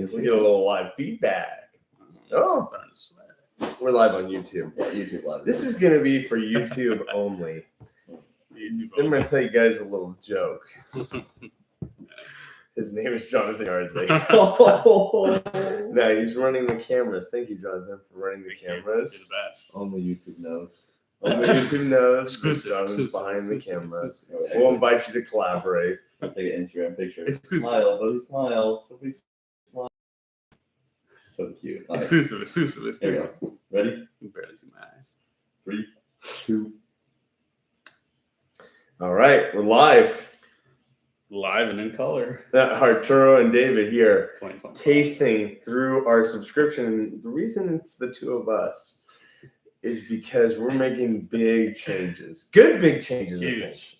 We get a little live feedback. Oh, starting to sweat. We're live on YouTube. Yeah, YouTube live. This is going to be for YouTube only. I'm going to tell you guys a little joke. His name is Jonathan Yardley. No, he's running the cameras. Thank you, Jonathan, for running the cameras. You're the best. Only YouTube knows. Only YouTube knows. Exclusive. Jonathan's behind the camera. Exclusive. We'll invite you to collaborate. I'll take an Instagram picture. Exclusive. Smile, buddy, smile. Somebody smile. So cute. All right. Exclusive. There we go. Ready? You can barely see my eyes. 3, 2. All right, we're live. Live and in color. Arturo and David here, 2020. tasting through our subscription. The reason it's the two of us is because we're making big changes. Good big changes.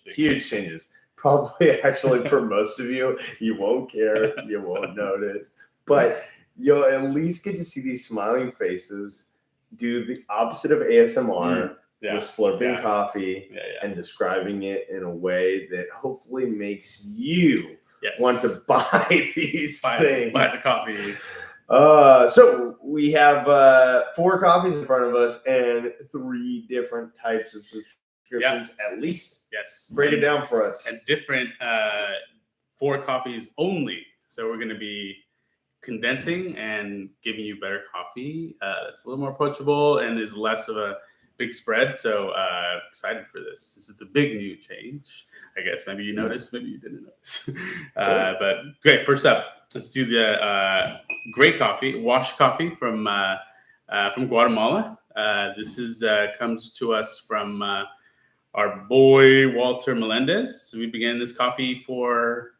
Huge changes. Probably actually for most of you, you won't care. You won't notice. But you'll at least get to see these smiling faces do the opposite of ASMR. Yeah. With slurping coffee Yeah. and describing it in a way that hopefully makes you Yes. want to buy these things. Buy the coffee. So we have 4 coffees in front of us and 3 different types of subscriptions at least. Yes. Break it down for us. And different 4 coffees only. So we're going to be condensing and giving you better coffee that's a little more approachable and is less of a big spread. So excited for this. This is the big new change. I guess maybe you noticed, maybe you didn't notice. But great. First up, let's do the great coffee, washed coffee from Guatemala. This is comes to us from our boy Walter Melendez. We began this coffee for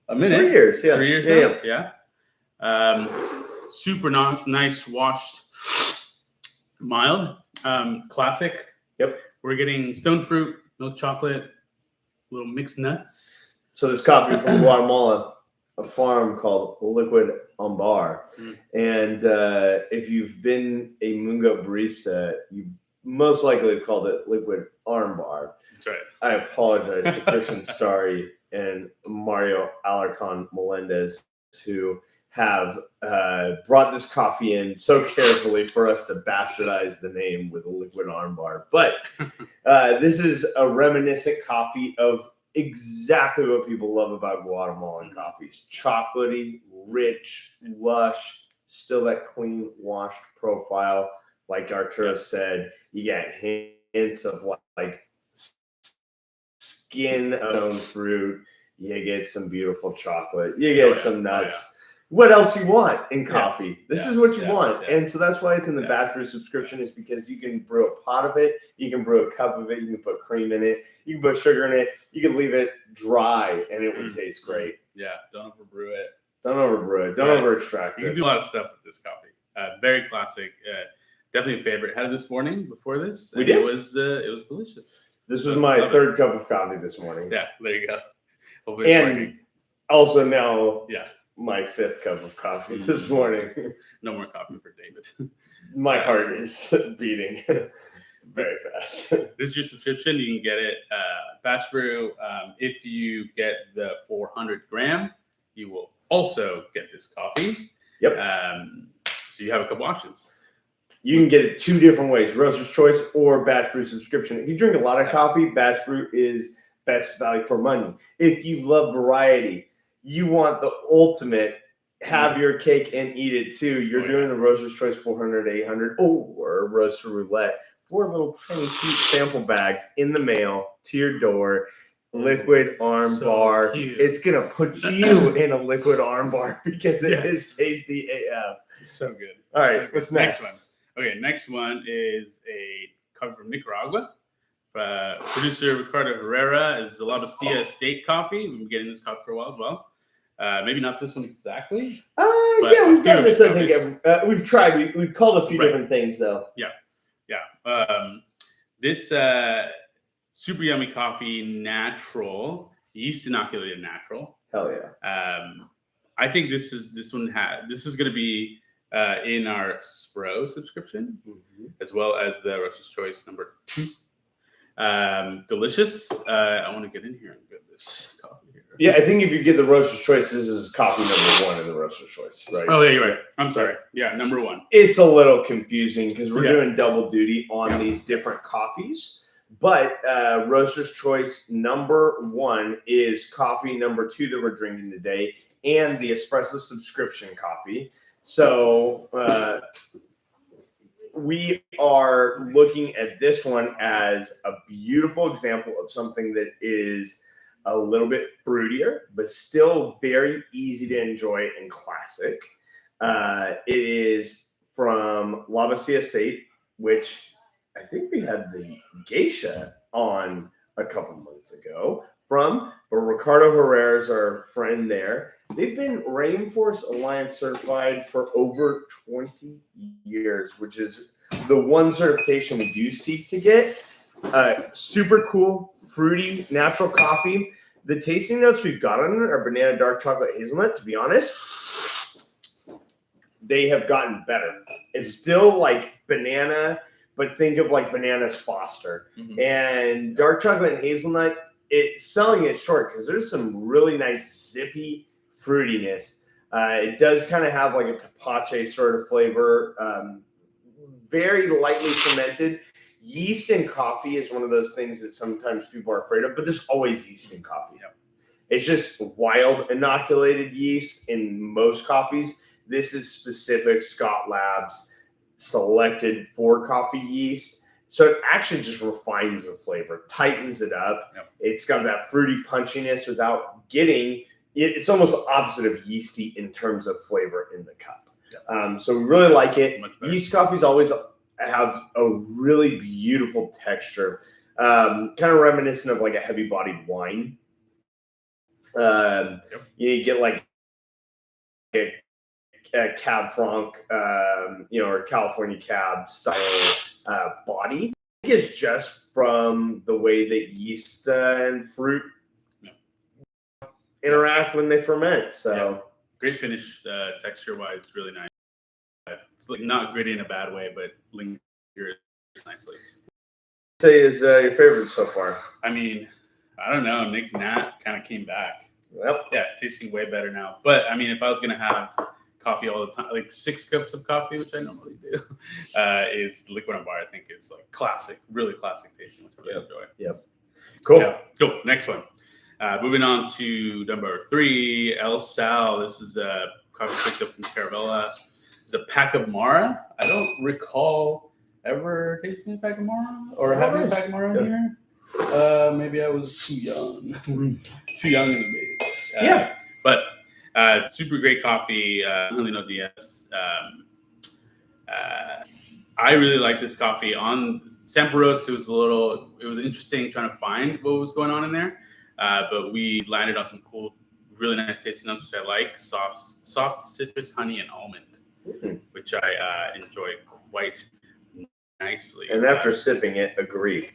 a minute. 3 years. Yeah. 3 years now. Yeah. Super nice, washed, mild. Classic. Yep. We're getting stone fruit, milk chocolate, little mixed nuts. So this coffee from Guatemala, a farm called Liquidambar. And if you've been a Mungo barista, you most likely have called it Liquid Armbar. That's right. I apologize to Christian Starry and Mario Alarcon Melendez, who have brought this coffee in so carefully for us to bastardize the name with a liquid armbar. But this is a reminiscent coffee of exactly what people love about Guatemalan coffees. Chocolatey, rich, lush, still that clean, washed profile. Like Arturo said, you get hints of like skin of stone fruit. You get some beautiful chocolate. You get some nuts. What else you want in coffee? This is what you want. And so that's why it's in the Batch Brew subscription, is because you can brew a pot of it, you can brew a cup of it, you can put cream in it, you can put sugar in it, you can leave it dry and it would taste great. Yeah, don't overbrew it. Don't overbrew it. Don't over extract it. You can do a lot of stuff with this coffee. Very classic. Definitely a favorite. Had it this morning before this. We did. It was delicious. This was my third cup of coffee this morning. Yeah, there you go. Hopefully and also now yeah. My 5th cup of coffee this morning. No more coffee for David. My heart is beating very fast. This is your subscription. You can get it Batch Brew. If you get the 400 gram, you will also get this coffee. Yep. So you have a couple options. You can get it 2 different ways: Roaster's Choice or Batch Brew subscription. If you drink a lot of coffee, Batch Brew is best value for money. If you love variety, you want the ultimate, have your cake and eat it too. You're doing the Roaster's Choice 400, 800, or Roaster Roulette. 4 little tiny cute sample bags in the mail to your door. Liquid arm bar. It's going to put you in a liquid arm bar because it is tasty AF. It's so good. All right, what's next? Next one. Okay, next one is a coffee from Nicaragua. Producer Ricardo Herrera is the La Bastilla Estate coffee. We've been getting this coffee for a while as well. Maybe not this one exactly. Yeah, we've done this. I think we've tried. We've called a few different things though. Yeah. This super yummy coffee, natural, yeast inoculated natural. Hell yeah. I think this is going to be in our Spro subscription, as well as the Roaster's Choice number 2. Delicious. I want to get in here and get this choice coffee here. Yeah, I think if you get the roaster's choice, this is coffee number 1 in the roaster's choice, right? Oh, yeah, you're right. I'm sorry. Yeah, number 1. It's a little confusing because we're Yeah. doing double duty on Yeah. these different coffees. But roaster's choice number 1 is coffee number 2 that we're drinking today, and the espresso subscription coffee. So we are looking at this one as a beautiful example of something that is a little bit fruitier, but still very easy to enjoy and classic. It is from Lavasia State, which I think we had the geisha on a couple months ago from, but Ricardo Herrera is our friend there. They've been Rainforest Alliance certified for over 20 years, which is the one certification we do seek to get. Super cool, fruity, natural coffee. The tasting notes we've got on it are banana, dark chocolate, hazelnut. To be honest, they have gotten better. It's still like banana, but think of like bananas Foster. Mhm. And dark chocolate and hazelnut, it's selling it short because there's some really nice zippy fruitiness. It does kind of have like a tapache sort of flavor, very lightly fermented. Yeast in coffee is one of those things that sometimes people are afraid of, but there's always yeast in coffee. Yep. It's just wild inoculated yeast in most coffees. This is specific Scott Labs selected for coffee yeast. So it actually just refines the flavor, tightens it up. Yep. It's got that fruity punchiness without getting, it's almost opposite of yeasty in terms of flavor in the cup. Yep. So we really like it. Much better. Yeast coffees always have a really beautiful texture, kind of reminiscent of like a heavy bodied wine. Yep. You get like a Cab Franc, or California Cab style body. I think it's just from the way that yeast and fruit interact when they ferment. So great finish, texture wise, really nice. It's like not gritty in a bad way, but lingers nicely. say is your favorite so far? I mean, I don't know. Nick Nat kind of came back. Yep. Yeah, tasting way better now. But I mean, if I was gonna have coffee all the time, like 6 cups of coffee, which I normally do, is Liquidambar. I think is like classic, really classic tasting, which I really enjoy. Yep. Cool. Yeah. Cool. Next one. Moving on to number 3, El Sal. This is a coffee picked up from Caravella. It's a Pacamara. I don't recall ever tasting a Pacamara or having a Pacamara in here. Maybe I was too young. Too young in the days. But super great coffee. Angelino Diaz. I really like this coffee. On Semperos, it was interesting trying to find what was going on in there. But we landed on some cool, really nice tasting notes, which I like. Soft citrus, honey, and almond, which I enjoy quite nicely. And after sipping it, agree.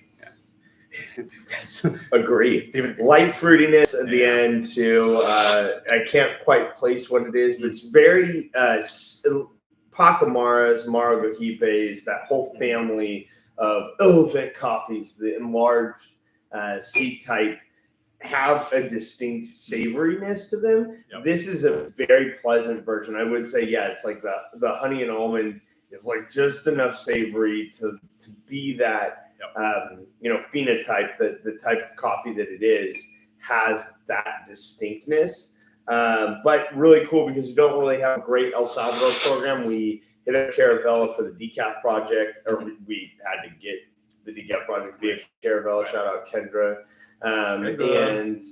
Yes. Agree. Light fruitiness at the end too. I can't quite place what it is, but it's very Pacamaras, Maragojipes, that whole family of elephant coffees, the enlarged seed type, have a distinct savoriness to them. Yep. This is a very pleasant version. I would say, it's like the honey and almond is like just enough savory to be that phenotype, that the type of coffee that it is has that distinctness. But really cool because we don't really have a great El Salvador program. We hit up Caravella for the decaf project, or we had to get the decaf project via Caravella. Shout out Kendra. And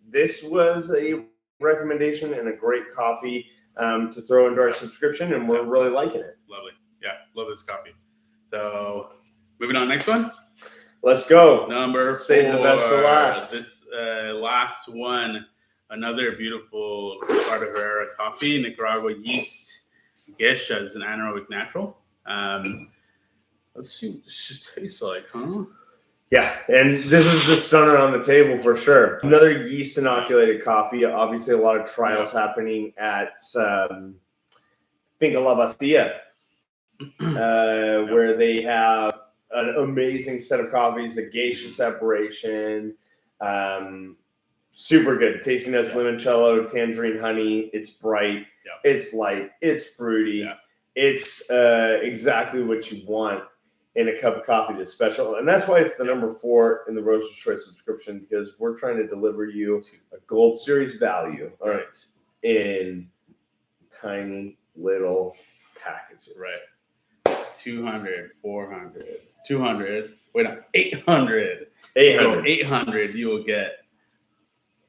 this was a recommendation and a great coffee to throw into our subscription, and we're really liking it. Lovely. Yeah, love this coffee. So moving on, next one. Let's go. Number 4. Save the best for last. This last one, another beautiful Ricardo Herrera coffee, Nicaragua Yeast Geisha is an anaerobic natural. Let's see what this tastes like, huh? Yeah, and this is the stunner on the table for sure. Another yeast inoculated coffee. Obviously, a lot of trials happening at Finca La Bastilla, where they have an amazing set of coffees, the geisha separation, Super good. Tasty notes, limoncello, tangerine honey. It's bright. Yeah. It's light. It's fruity. Yeah. It's exactly what you want in a cup of coffee that's special. And that's why it's the number 4 in the Roaster's Choice subscription, because we're trying to deliver you a Gold Series value in tiny little packages. Right. 200, 400, 200. Wait, no, 800. 800. 800, you will get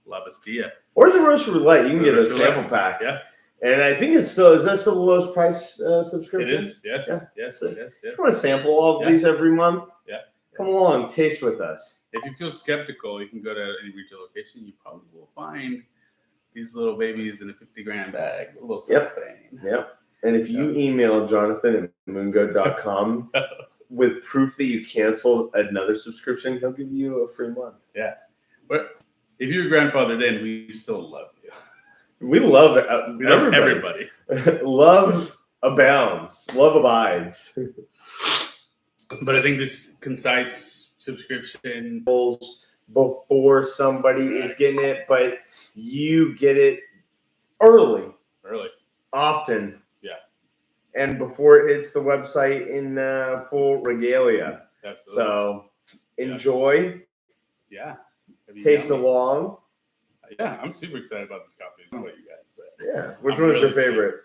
La Bastilla. Or the Roaster Roulette. You can get a Roaster sample Roulette. pack. Yeah. And I think is that still the lowest price subscription? It is. Yes. Yeah. Yes. So, Yes. You want to sample all of these every month? Yeah. Come along, taste with us. If you feel skeptical, you can go to any retail location. You probably will find these little babies in a 50-gram bag. A little cellophane. Yep. And if you email Jonathan at moongo.com with proof that you canceled another subscription, he'll give you a free month. Yeah. But if you're grandfathered in, we still love you. We love everybody. Love abounds. Love abides. But I think this concise subscription before somebody is getting it, but you get it early, often, and before it hits the website in full regalia. Absolutely. So enjoy. Yeah. Taste along. Yeah, I'm super excited about this coffee. I don't know about you guys, but which one is your favorite?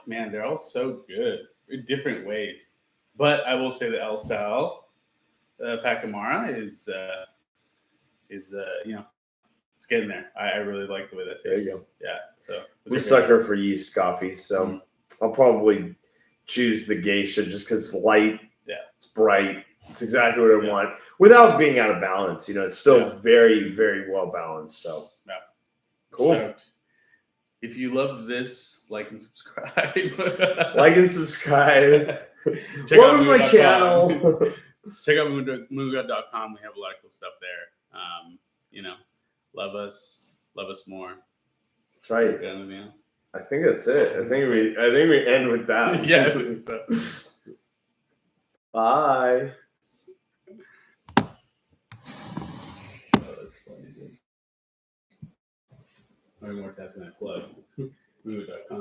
Man, they're all so good in different ways. But I will say that El Sal Pacamara is it's getting there. I really like the way that tastes. There you go. Yeah. So we sucker for yeast coffees, so I'll probably choose the Geisha just because it's light. Yeah. It's bright. It's exactly what I want without being out of balance. It's still very, very well balanced. So cool. So, if you love this, like and subscribe. Like and subscribe. Check out my channel. Check out moongo.com. We have a lot of cool stuff there. Love us more. That's right. Anything else? I think that's it. I think we end with that. Yeah, I think so. Bye. That's funny, dude. More tapping that plug. Moongo.com.